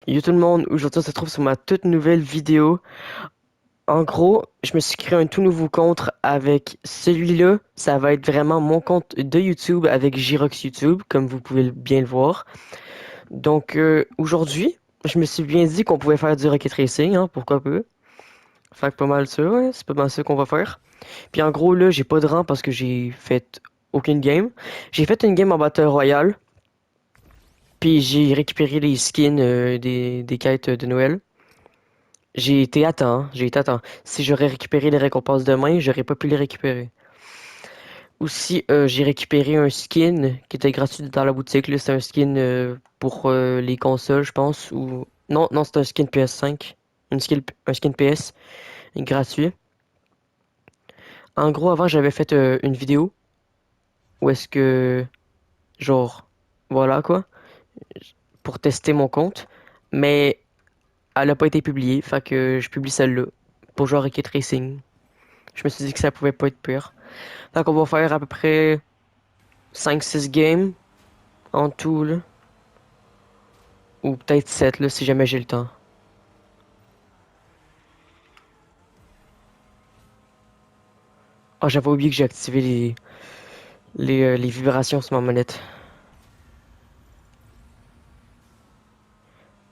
Yo tout le monde, aujourd'hui on se trouve sur ma toute nouvelle vidéo. En gros, je me suis créé un tout nouveau compte avec celui-là. Ça va être vraiment mon compte de YouTube avec Jirox YouTube, comme vous pouvez bien le voir. Donc aujourd'hui, je me suis bien dit qu'on pouvait faire du Rocket Racing, hein, pourquoi pas. Fait que pas mal ça, ouais, c'est pas mal ça qu'on va faire. Puis en gros là, j'ai pas de rang parce que j'ai fait aucune game. J'ai fait une game en Battle Royale, puis j'ai récupéré les skins des quêtes de Noël. J'ai été à temps. Si j'aurais récupéré les récompenses demain, j'aurais pas pu les récupérer. Aussi, j'ai récupéré un skin qui était gratuit dans la boutique, là. C'est un skin pour les consoles, je pense. Ou... Non, non, c'est un skin PS5. Un skin PS gratuit. En gros, avant, j'avais fait une vidéo où est-ce que, genre, voilà quoi, pour tester mon compte. Mais elle a pas été publiée, fait que je publie celle-là pour jouer à Rocket Racing. Je me suis dit que ça pouvait pas être pire. Fait qu'on va faire à peu près 5-6 games en tout, là. Ou peut-être 7 là, si jamais j'ai le temps. Ah, j'avais oublié que j'ai activé les vibrations sur ma manette.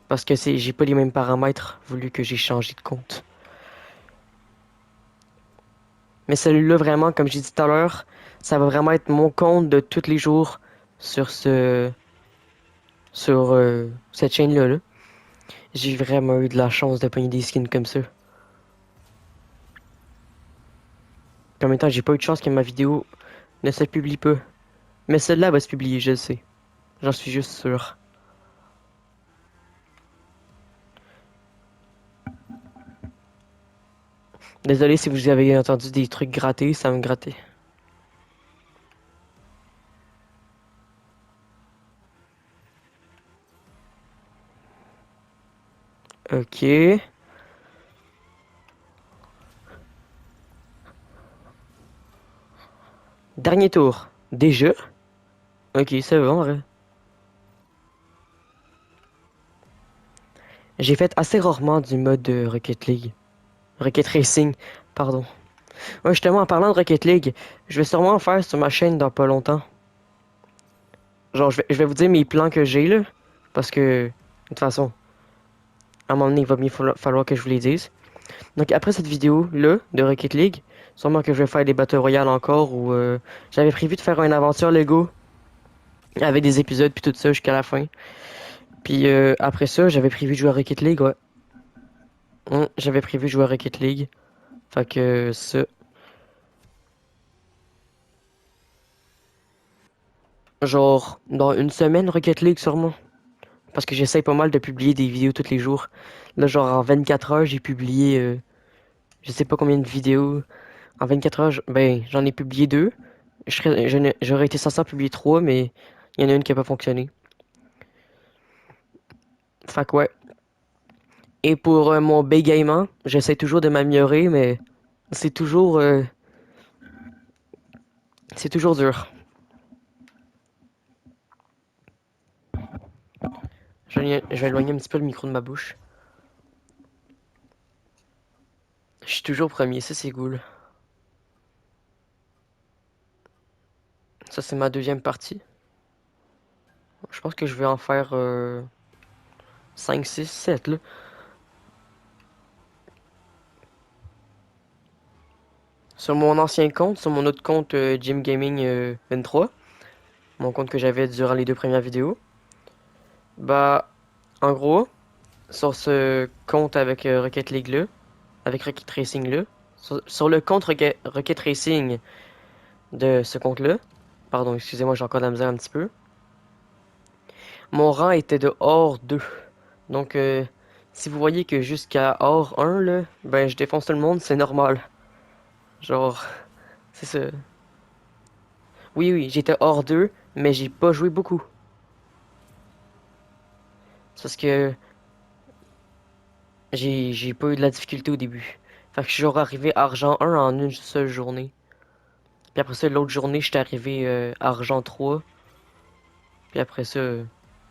Parce que j'ai pas les mêmes paramètres, voulu que j'ai changé de compte. Mais celui-là, vraiment, comme j'ai dit tout à l'heure, ça va vraiment être mon compte de tous les jours sur sur cette chaîne-là, là. J'ai vraiment eu de la chance de pogner des skins comme ça. En même temps, j'ai pas eu de chance que ma vidéo ne se publie pas. Mais celle-là va se publier, je le sais. J'en suis juste sûr. Désolé si vous avez entendu des trucs grattés, ça me grattait. Ok. Dernier tour. Déjà? Ok, c'est bon, ouais. J'ai fait assez rarement du mode de Rocket League. Rocket Racing, pardon. Ouais, justement, en parlant de Rocket League, je vais sûrement en faire sur ma chaîne dans pas longtemps. Genre, je vais vous dire mes plans que j'ai, là. Parce que, de toute façon, à un moment donné, il va bien falloir que je vous les dise. Donc, après cette vidéo-là de Rocket League, sûrement que je vais faire des Battle Royale encore, ou j'avais prévu de faire une aventure Lego avec des épisodes puis tout ça jusqu'à la fin. Puis après ça, j'avais prévu de jouer à Rocket League, ouais. J'avais prévu de jouer à Rocket League. Fait que ça, genre, dans une semaine, Rocket League sûrement. Parce que j'essaye pas mal de publier des vidéos tous les jours. Là, genre, en 24 heures, j'ai publié, je sais pas combien de vidéos. En 24 heures, ben, j'en ai publié deux. J'aurais été censé en publier trois, mais il y en a une qui a pas fonctionné. Fait que ouais. Et pour mon bégaiement, j'essaie toujours de m'améliorer, mais c'est toujours, euh, c'est toujours dur. Je vais éloigner un petit peu le micro de ma bouche. Je suis toujours premier, ça c'est cool. Ça c'est ma deuxième partie. Je pense que je vais en faire 5, 6, 7 là. Sur mon ancien compte, sur mon autre compte Gym Gaming 23, mon compte que j'avais durant les deux premières vidéos, bah en gros, sur ce compte avec Rocket League là, avec Rocket Racing là, sur le compte Rocket Racing de ce compte là, pardon, excusez-moi, j'ai encore de la misère un petit peu, mon rang était de or 2. Donc si vous voyez que jusqu'à or 1 là, ben je défonce tout le monde, c'est normal. Genre, c'est ça. Oui, oui, j'étais hors 2, mais j'ai pas joué beaucoup. C'est parce que j'ai pas eu de la difficulté au début. Fait que je suis genre arrivé argent 1 en une seule journée. Puis après ça, l'autre journée, j'étais arrivé argent 3. Puis après ça,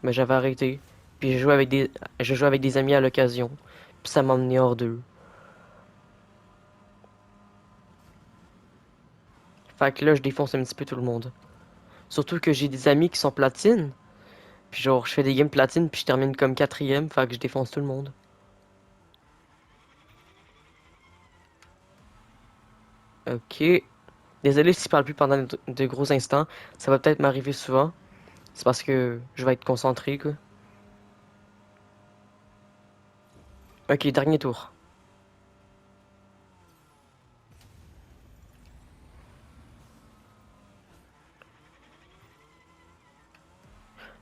ben j'avais arrêté. Puis je joue avec des amis à l'occasion. Puis ça m'a emmené hors d'eux. Fait que là, je défonce un petit peu tout le monde. Surtout que j'ai des amis qui sont platine. Puis genre, je fais des games platine, puis je termine comme quatrième. Fait que je défonce tout le monde. Ok. Désolé si je parle plus pendant de gros instants. Ça va peut-être m'arriver souvent. C'est parce que je vais être concentré, quoi. Ok, dernier tour.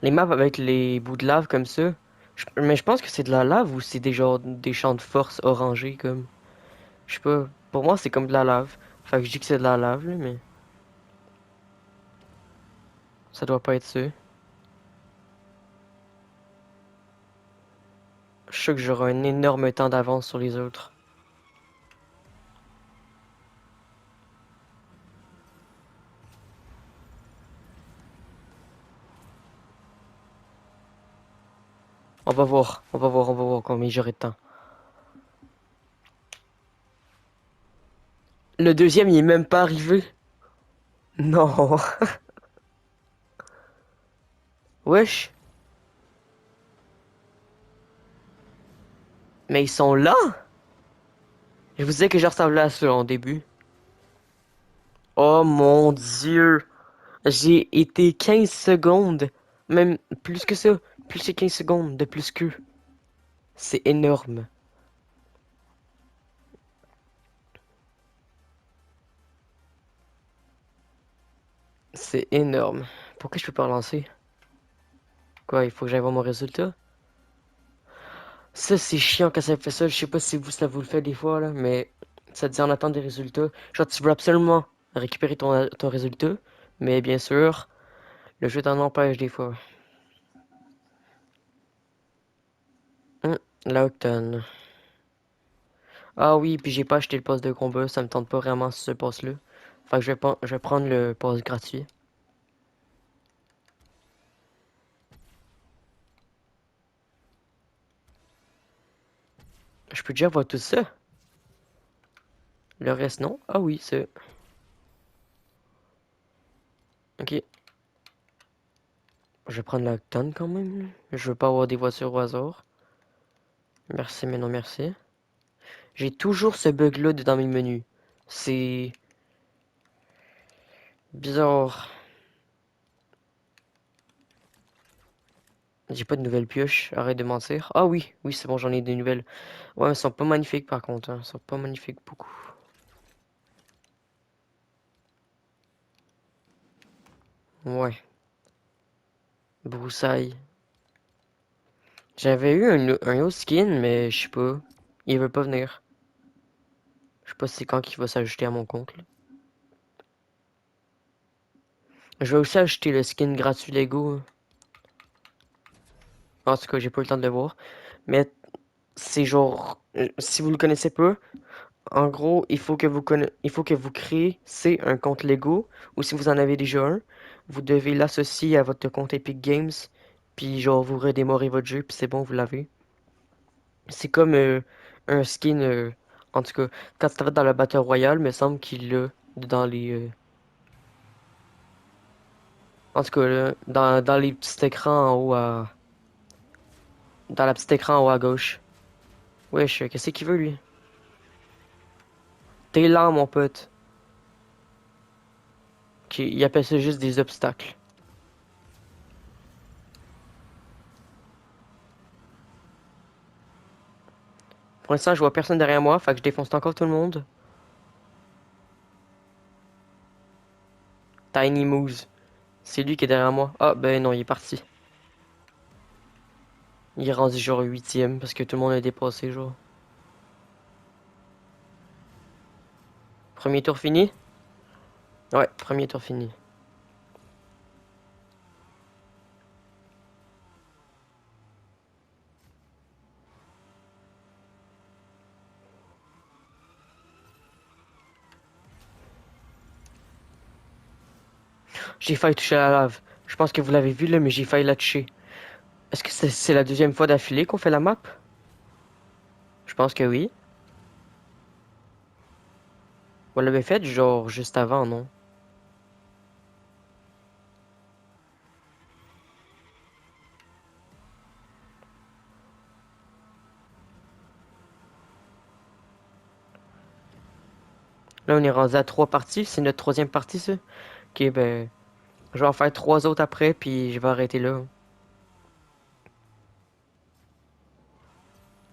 Les maps avec les bouts de lave comme ça. Mais je pense que c'est de la lave ou c'est des genre des champs de force orangés comme. Je sais pas. Pour moi, c'est comme de la lave. Fait que je dis que c'est de la lave, là, mais ça doit pas être ça. Je suis sûr que j'aurai un énorme temps d'avance sur les autres. On va voir combien j'aurai de temps. Le deuxième, il est même pas arrivé. Non. Wesh. Mais ils sont là? Je vous disais que je ressemblais à ceux en début. Oh mon dieu. J'ai été 15 secondes. Même plus que ça. Plus que 15 secondes de plus qu'eux. C'est énorme. C'est énorme. Pourquoi je peux pas relancer? Quoi, il faut que j'aille voir mon résultat? Ça, c'est chiant quand ça fait ça. Je sais pas si vous, ça vous le fait des fois, là, mais ça te dit en attente des résultats. Genre, tu veux absolument récupérer ton résultat, mais bien sûr, le jeu t'en empêche des fois. La Octane. Ah oui, puis j'ai pas acheté le pass de combat, ça me tente pas vraiment ce pass-là. Fait que je vais prendre le pass gratuit. Je peux déjà voir tout ça? Le reste, non? Ah oui, c'est... Ok. Je vais prendre la Octane quand même, là. Je veux pas avoir des voitures au hasard. Merci, mais non merci. J'ai toujours ce bug-là dans mes menus. C'est bizarre. J'ai pas de nouvelles pioches, arrête de mentir. Ah oui, oui, c'est bon, j'en ai des nouvelles. Ouais, elles sont pas magnifiques par contre, hein. Elles sont pas magnifiques beaucoup. Ouais, broussailles. J'avais eu un autre skin, mais je sais pas. Il veut pas venir. Je sais pas si c'est quand qu'il va s'ajouter à mon compte, là. Je vais aussi acheter le skin gratuit Lego, hein. En tout cas, j'ai pas eu le temps de le voir. Mais c'est genre, si vous le connaissez pas, en gros, il faut que vous créez, c'est un compte Lego, ou si vous en avez déjà un, vous devez l'associer à votre compte Epic Games, puis genre vous redémarrez votre jeu, puis c'est bon, vous l'avez. C'est comme un skin, en tout cas, quand tu vas dans la Battle Royale, me semble qu'il l'a dans les, en tout cas, là, dans les petits écrans en haut dans la petite écran en haut à gauche. Wesh, qu'est-ce qu'il veut lui? T'es lent, mon pote. Ok, il appelle ça juste des obstacles. Pour l'instant, je vois personne derrière moi, fait que je défonce encore tout le monde. Tiny Moose. C'est lui qui est derrière moi. Ah, ben non, il est parti. Il est rendu genre huitième parce que tout le monde a dépassé, genre. Premier tour fini? Ouais, premier tour fini. J'ai failli toucher la lave. Je pense que vous l'avez vu là, mais j'ai failli la toucher. Est-ce que c'est la deuxième fois d'affilée qu'on fait la map? Je pense que oui. On l'avait fait genre juste avant, non? Là, on est rendu à trois parties. C'est notre troisième partie, ça? Ok, ben, je vais en faire trois autres après, puis je vais arrêter là.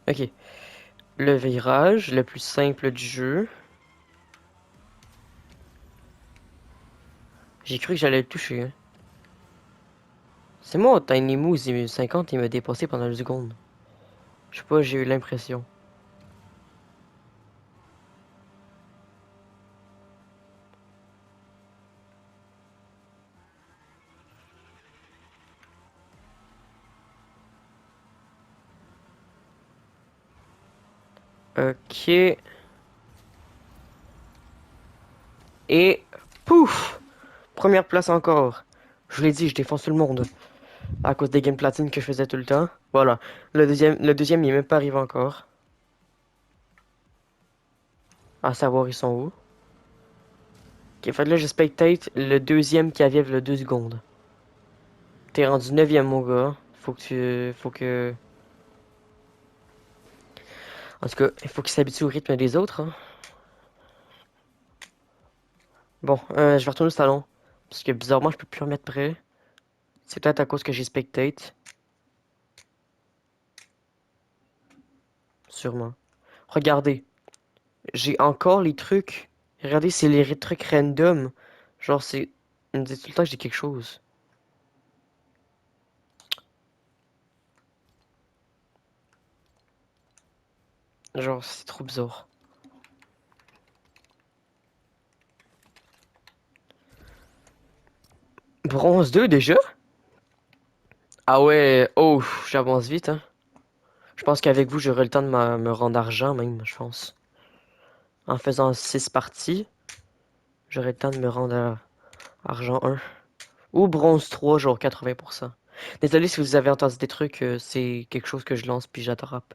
Ok. Le virage, le plus simple du jeu. J'ai cru que j'allais le toucher, hein. C'est moi, Tiny Moose 50, il m'a dépassé pendant une seconde. Je sais pas, j'ai eu l'impression. Ok. Et pouf! Première place encore. Je l'ai dit, je défonce tout le monde. À cause des games platine que je faisais tout le temps. Voilà. Le deuxième, il est même pas arrivé encore. À savoir, ils sont où. Ok, fait que là, je spectate le deuxième qui avait le 2 secondes. T'es rendu neuvième, mon gars. Faut que... En tout cas, il faut qu'il s'habitue au rythme des autres, hein. Bon, je vais retourner au salon. Parce que bizarrement, je peux plus remettre prêt. C'est peut-être à cause que j'ai spectate. Sûrement. Regardez. J'ai encore les trucs. Regardez, c'est les trucs random. Genre, c'est... Il me dit tout le temps que j'ai quelque chose. Genre, c'est trop bizarre. Bronze 2 déjà? Ah ouais, oh, j'avance vite, hein. Je pense qu'avec vous, j'aurai le temps de me rendre argent même, je pense. En faisant 6 parties, j'aurai le temps de me rendre à argent 1. Ou bronze 3, genre 80%. Désolé si vous avez entendu des trucs, c'est quelque chose que je lance puis j'attrape.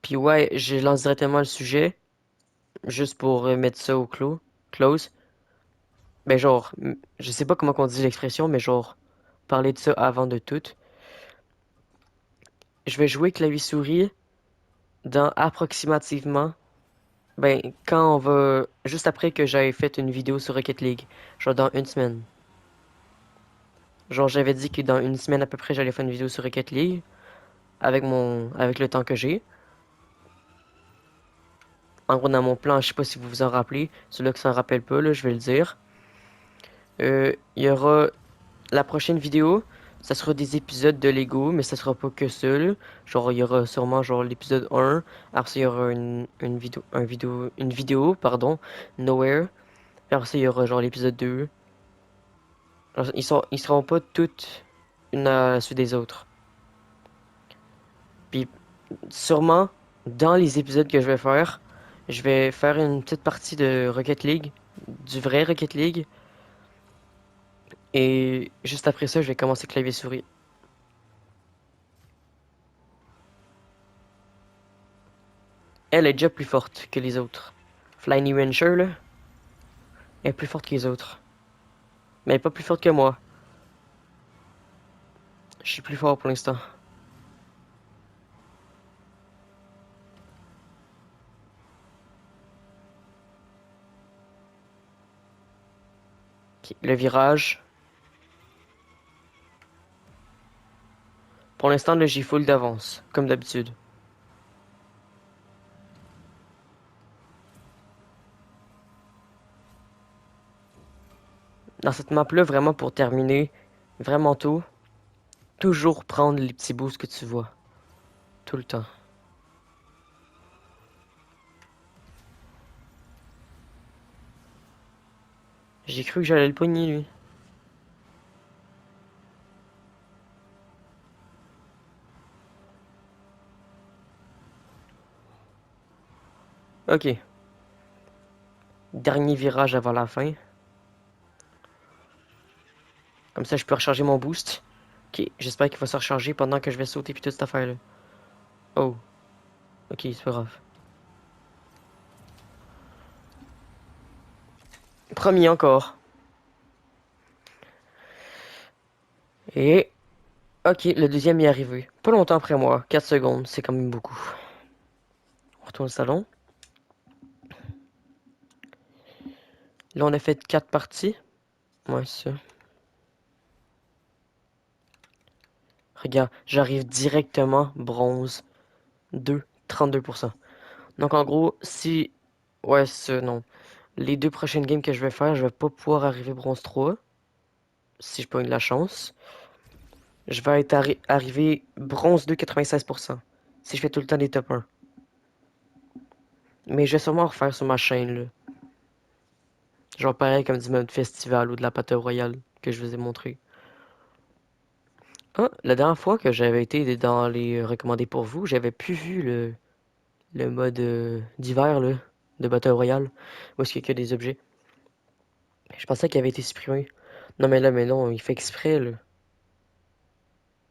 Puis ouais, je lance directement le sujet, juste pour mettre ça au close. Mais genre, je sais pas comment on dit l'expression, mais genre, parler de ça avant de tout. Je vais jouer clavier-souris dans approximativement, ben, quand on va, juste après que j'avais fait une vidéo sur Rocket League, genre dans une semaine. Genre, j'avais dit que dans une semaine à peu près, j'allais faire une vidéo sur Rocket League, avec le temps que j'ai. En gros, dans mon plan, je sais pas si vous vous en rappelez, celui-là qui s'en rappelle pas, là, je vais le dire. Il y aura la prochaine vidéo, ça sera des épisodes de Lego, mais ça sera pas que ça, là. Genre, il y aura sûrement genre l'épisode 1. Après ça, il y aura une vidéo, pardon, Nowhere. Puis après ça, il y aura genre l'épisode 2. Alors, ils seront pas toutes une à la suite des autres. Puis sûrement, dans les épisodes que je vais faire une petite partie de Rocket League, du vrai Rocket League. Et juste après ça, je vais commencer clavier-souris. Elle est déjà plus forte que les autres. Flying Rancher, là, elle est plus forte que les autres. Mais elle est pas plus forte que moi. Je suis plus fort pour l'instant. Ok, le virage. Pour l'instant, là, j'ai full d'avance, comme d'habitude. Dans cette map-là, vraiment pour terminer, vraiment tôt, toujours prendre les petits boosts que tu vois. Tout le temps. J'ai cru que j'allais le poigner, lui. Ok. Dernier virage avant la fin. Comme ça, je peux recharger mon boost. Ok, j'espère qu'il va se recharger pendant que je vais sauter puis toute cette affaire-là. Oh, ok, c'est pas grave. Premier encore. Et... Ok, le deuxième est arrivé. Pas longtemps après moi. 4 secondes, c'est quand même beaucoup. On retourne au salon. Là, on a fait 4 parties. Ouais, c'est ça. Regarde, j'arrive directement bronze 2, 32%. Donc en gros, si... Ouais, c'est ça, non. Les deux prochaines games que je vais faire, je vais pas pouvoir arriver bronze 3. Si je pogne de la chance. Je vais être arrivé bronze 2, 96%. Si je fais tout le temps des top 1. Mais je vais sûrement refaire sur ma chaîne, là. Genre pareil comme du mode festival ou de la Battle Royale que je vous ai montré. Ah, la dernière fois que j'avais été dans les recommandés pour vous, j'avais plus vu le mode d'hiver, là, de Battle Royale. Où est-ce qu'il y a que des objets. Je pensais qu'il avait été supprimé. Non mais là, mais non, il fait exprès, là.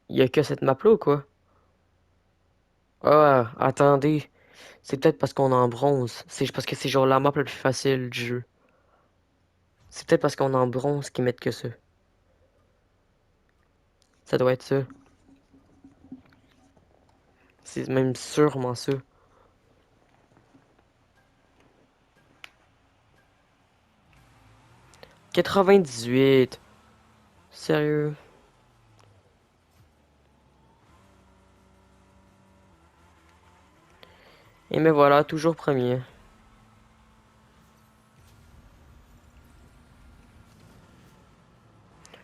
Il y a que cette map-là ou quoi? Ah, attendez. C'est peut-être parce qu'on est en bronze. C'est parce que c'est genre la map la plus facile du jeu. C'est peut-être parce qu'on est en bronze qu'ils mettent que ça. Ça doit être ça. C'est même sûrement ça. 98. Sérieux. Et me voilà, toujours premier.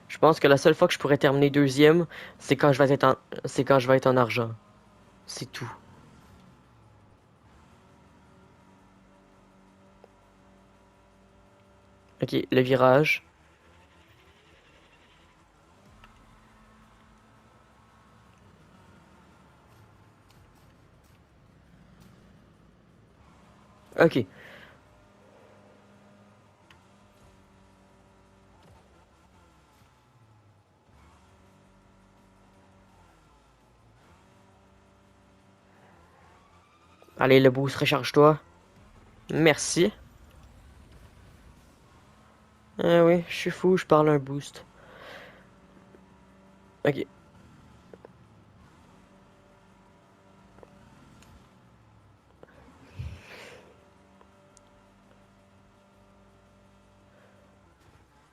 Je pense que la seule fois que je pourrais terminer deuxième, c'est quand je vais être en argent. C'est tout. Ok, le virage. Ok. Allez, le boost, recharge-toi. Merci. Ah oui, je suis fou, je parle un boost. Ok.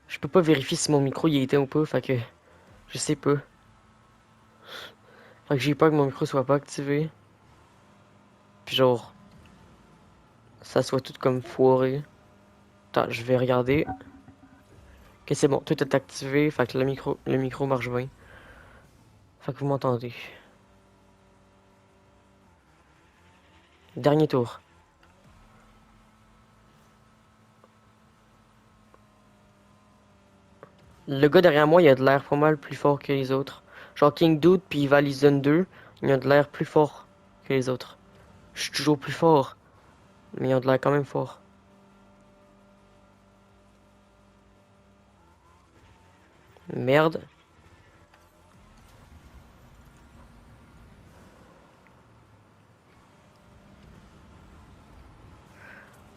Je peux pas vérifier si mon micro il est éteint ou pas, fait que je sais pas. Fait que j'ai peur que mon micro soit pas activé. Puis genre, ça soit tout comme foiré. Attends, je vais regarder. Ok, c'est bon, tout est activé, fait que le micro marche bien. Fait que vous m'entendez. Dernier tour. Le gars derrière moi, il a de l'air pas mal plus fort que les autres. Genre King Dude puis Valizon 2, il a de l'air plus fort que les autres. Je suis toujours plus fort, mais il a de l'air quand même fort. Merde.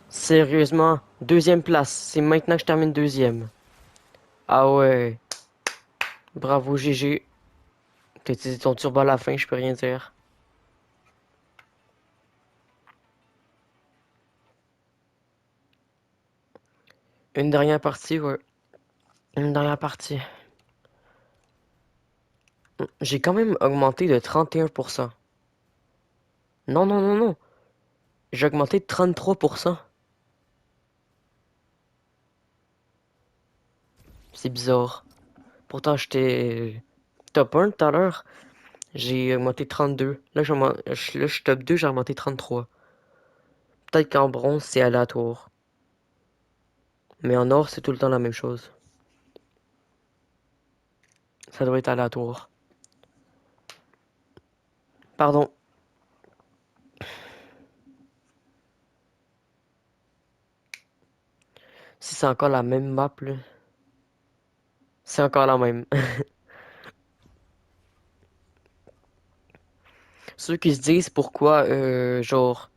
Sérieusement, deuxième place. C'est maintenant que je termine deuxième. Ah ouais. Bravo GG. T'as utilisé ton turbo à la fin, je peux rien dire. Une dernière partie, ouais. Une dernière partie. J'ai quand même augmenté de 31%. Non, non, non, non. J'ai augmenté de 33%. C'est bizarre. Pourtant, j'étais top 1 tout à l'heure. J'ai augmenté 32. Là, je suis top 2, j'ai augmenté 33. Peut-être qu'en bronze, c'est aléatoire. Mais en or, c'est tout le temps la même chose. Ça doit être aléatoire. Pardon. Si c'est encore la même map, là, c'est encore la même. Ceux qui se disent pourquoi, genre,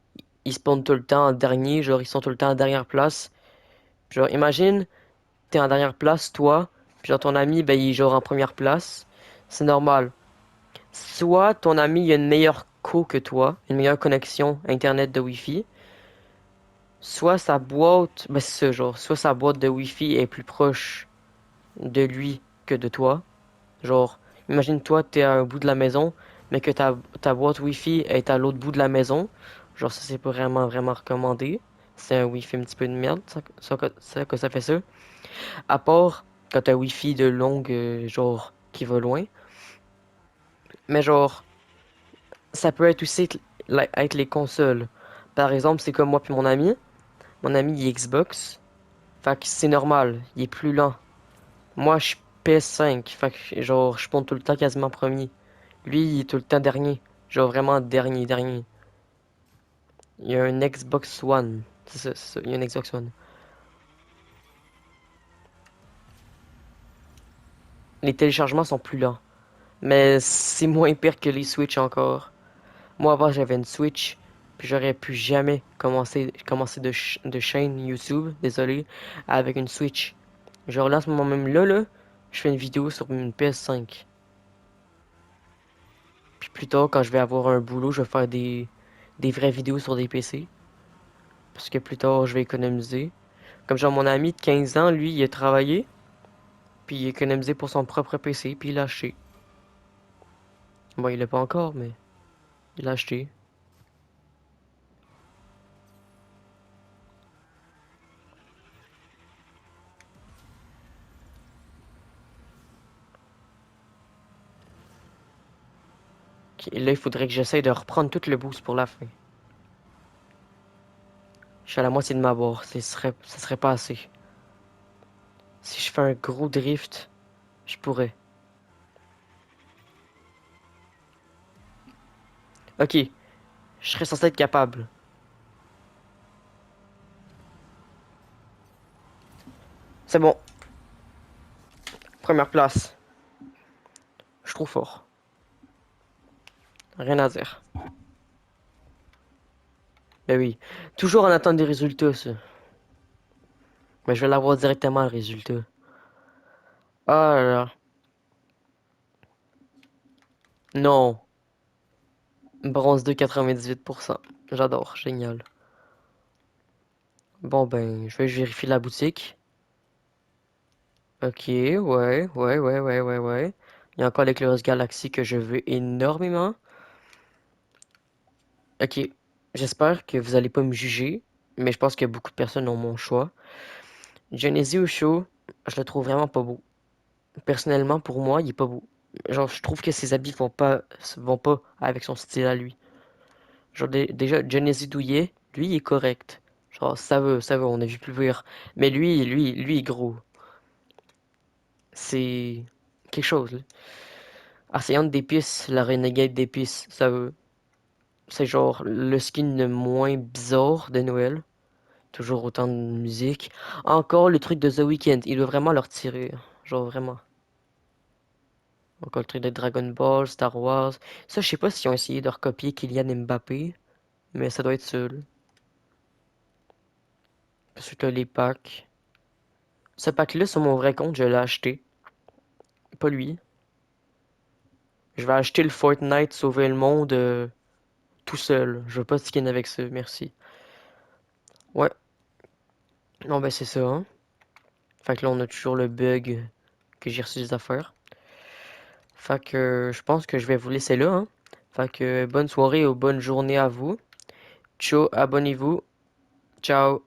ils spawnent tout le temps en dernier, genre, ils sont tout le temps en dernière place. Genre, imagine, t'es en dernière place, toi, puis genre, ton ami, ben, il est genre en première place. C'est normal. Soit ton ami il a une meilleure co que toi, une meilleure connexion Internet de Wi-Fi, soit sa boîte, ben c'est ça, genre, soit sa boîte de Wi-Fi est plus proche de lui que de toi. Genre, imagine toi, t'es à un bout de la maison, mais que ta boîte Wi-Fi est à l'autre bout de la maison. Genre, ça, c'est pas vraiment, vraiment recommandé. C'est un Wi-Fi un petit peu de merde, ça fait ça. À part quand t'as un Wi-Fi de longue, genre, qui va loin. Mais genre, ça peut être aussi être les consoles. Par exemple, c'est comme moi puis mon ami. Mon ami, il est Xbox. Fait que c'est normal, il est plus lent. Moi, je suis PS5. Fait que, genre, je monte tout le temps quasiment premier. Lui, il est tout le temps dernier. Genre vraiment dernier, dernier. Il y a un Xbox One. C'est ça, il y a un Xbox One. Les téléchargements sont plus lents. Mais c'est moins pire que les Switch encore. Moi avant j'avais une Switch. Puis j'aurais pu jamais commencer de chaîne YouTube, désolé, avec une Switch. Genre là, en ce moment même là, je fais une vidéo sur une PS5. Puis plus tard, quand je vais avoir un boulot, je vais faire des vraies vidéos sur des PC. Parce que plus tard, je vais économiser. Comme genre mon ami de 15 ans, lui, il a travaillé, puis il a économisé pour son propre PC, puis il l'a acheté. Bon, il l'a pas encore, mais il l'a acheté. Ok, là, il faudrait que j'essaye de reprendre tout le boost pour la fin. Je suis à la moitié de ma barre, ça serait pas assez. Si je fais un gros drift, je pourrais. Ok, je serais censé être capable. C'est bon, première place. Je suis trop fort. Rien à dire. Ben oui, toujours en attente des résultats, ça. Mais je vais l'avoir directement, le résultat. Ah là là. Non. Bronze 2, 98%. J'adore, génial. Bon ben, je vais vérifier la boutique. Ok, ouais. Il y a encore l'éclaireur Galaxy que je veux énormément. Ok, j'espère que vous allez pas me juger, mais je pense que beaucoup de personnes ont mon choix. Genesee au show, je le trouve vraiment pas beau. Personnellement, pour moi, il est pas beau. Genre, je trouve que ses habits vont pas avec son style à lui. Genre, déjà, Genesee Douillet, lui, il est correct. Genre, ça va, on a vu plus pire. Mais lui, il est gros. C'est quelque chose, là. Assaillante d'épices, la renégade d'épices, ça veut. C'est genre le skin le moins bizarre de Noël. Toujours autant de musique. Encore le truc de The Weeknd, il doit vraiment leur tirer. Genre vraiment. Encore le truc de Dragon Ball, Star Wars. Ça, je sais pas s'ils ont essayé de recopier Kylian Mbappé, mais ça doit être ça, là. Parce que les packs. Ce pack-là, sur mon vrai compte, je l'ai acheté. Pas lui. Je vais acheter le Fortnite Sauver le monde tout seul. Je veux pas de skin avec ça, merci. Ouais, non, ben c'est ça, hein. Fait que là, on a toujours le bug que j'ai reçu des affaires. Fait que je pense que je vais vous laisser là, hein. Fait que bonne soirée ou bonne journée à vous. Ciao, abonnez-vous. Ciao.